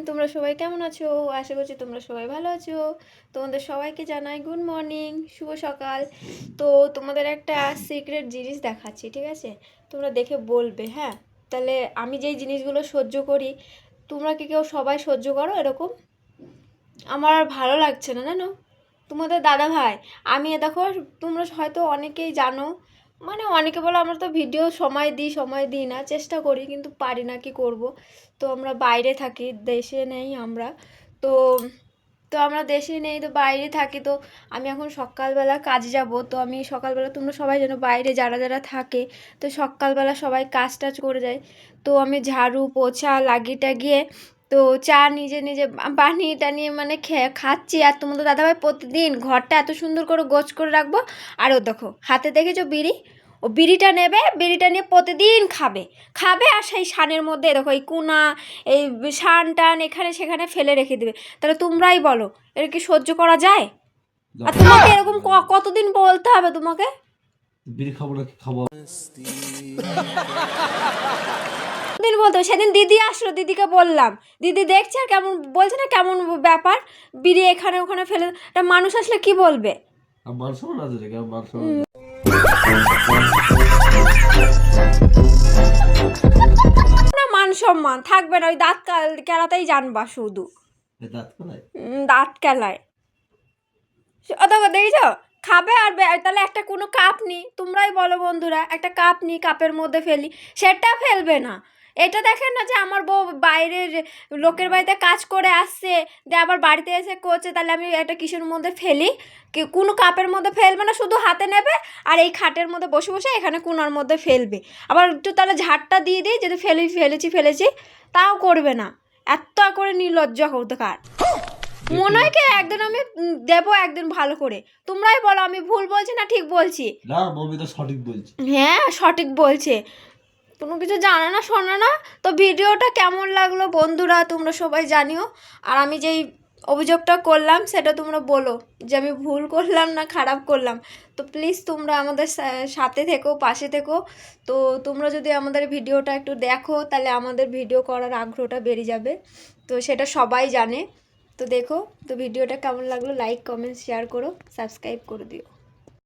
তোমরা সবাই কেমন আছো? আশা করছি তোমরা সবাই ভালো আছো। তোমাদের সবাইকে জানাই গুড মর্নিং, শুভ সকাল। তো তোমাদের একটা সিক্রেট জিনিস দেখাচ্ছি, ঠিক আছে? তোমরা দেখে বলবে, হ্যাঁ? তাহলে আমি যেই জিনিসগুলো সহ্য করি, তোমরা কি কেউ সবাই সহ্য করো এরকম? আমার আর ভালো লাগছে না, জানো? তোমাদের দাদা ভাই, আমি দেখো, তোমরা হয়তো অনেকেই জানো, মানে অনেকে বলো আমরা তো ভিডিও সময় দিই না, চেষ্টা করি কিন্তু পারি না, কি করব। তো আমরা বাইরে থাকি, দেশে নেই আমরা। তো তো আমরা দেশে নেই, তো বাইরে থাকি। তো আমি এখন সকালবেলা কাজে যাব। তো আমি সকালবেলা, তোমরা সবাই জানো বাইরে যারা যারা থাকে, তো সকালবেলা সবাই কাজ টাজ করে যায়। তো আমি ঝাড়ু পোছা লাগিয়ে টাগিয়ে তো চা নিজে নিজে বানিয়ে টানিয়ে মানে খাচ্ছি। আর তোমাদের দাদাভাই প্রতিদিন ঘরটা এত সুন্দর করে গোছ করে রাখবো। আর ও দেখো হাতে দেখেছো বিড়ি, ও বিড়িটা নেবে, বিড়িটা নিয়ে প্রতিদিন খাবে খাবে আর সেই সানের মধ্যে দেখো এই কুনা, এই সান টান এখানে সেখানে ফেলে রেখে দেবে। তাহলে তোমরাই বলো, এটা কি সহ্য করা যায়? আর তোমাকে এরকম কতদিন বলতে হবে তোমাকে? বিড়ি খাবো না কি খাবো? দিন বলতো, সেদিন দিদি আসলো, দিদিকে বললাম, দিদি দেখছে আর কেমন বলছে না, কেমন ব্যাপার, বিড়ি এখানে ওখানে ফেলে। একটা মানুষ আসলে কি বলবে? মান সম্মান আছে নাকি? মান সম্মান না, মান সম্মান থাকবে না, ওই দাঁত কেলাতেই জানবা শুধু। দাঁত ফেলায়? দাঁত কেলায়। দেখো দেখেছো, খাবে আর তাহলে একটা কোনো কাপ নি, তোমরাই বলো বন্ধুরা, একটা কাপ নি, কাপের মধ্যে ফেলি, সেটা ফেলবে না। এটা দেখেন না যে আমার বউ বাইরের লোকের বাড়িতে কাজ করে আসছে, দিয়ে আবার বাড়িতে এসে করছে, তাহলে আমি একটা কিসের মধ্যে ফেলি? কোনো কাপের মধ্যে ফেলবে না, শুধু হাতে নেবে আর এই খাটের মধ্যে বসে বসে এখানে কোনার মধ্যে ফেলবে। আবার একটু তাহলে ঝাড়টা দিয়ে দিই, যদি ফেলেছি তাও করবে না। এত করে নির্লজ্জ কোথাকার। মনে হয় কি একদিন আমি দেবো, একদিন ভালো করে। তোমরাই বলো আমি ভুল বলছি না ঠিক বলছি? না, মমি তো সঠিক বলছে। হ্যাঁ, সঠিক বলছে। কোনো কিছু জানে না, শোনে না। তো ভিডিওটা কেমন লাগলো বন্ধুরা তোমরা সবাই জানিও। আর আমি যেই অভিযোগটা করলাম সেটা তোমরা বলো যে আমি ভুল করলাম না খারাপ করলাম। তো প্লিজ তোমরা আমাদের সাথে থেকো, পাশে থেকো। তো তোমরা যদি আমাদের ভিডিওটা একটু দেখো, তাহলে আমাদের ভিডিও করার আগ্রহটা বেড়ে যাবে। তো সেটা সবাই জানে। তো দেখো, তো ভিডিওটা কেমন লাগলো, লাইক কমেন্ট শেয়ার করো, সাবস্ক্রাইব করে দিও।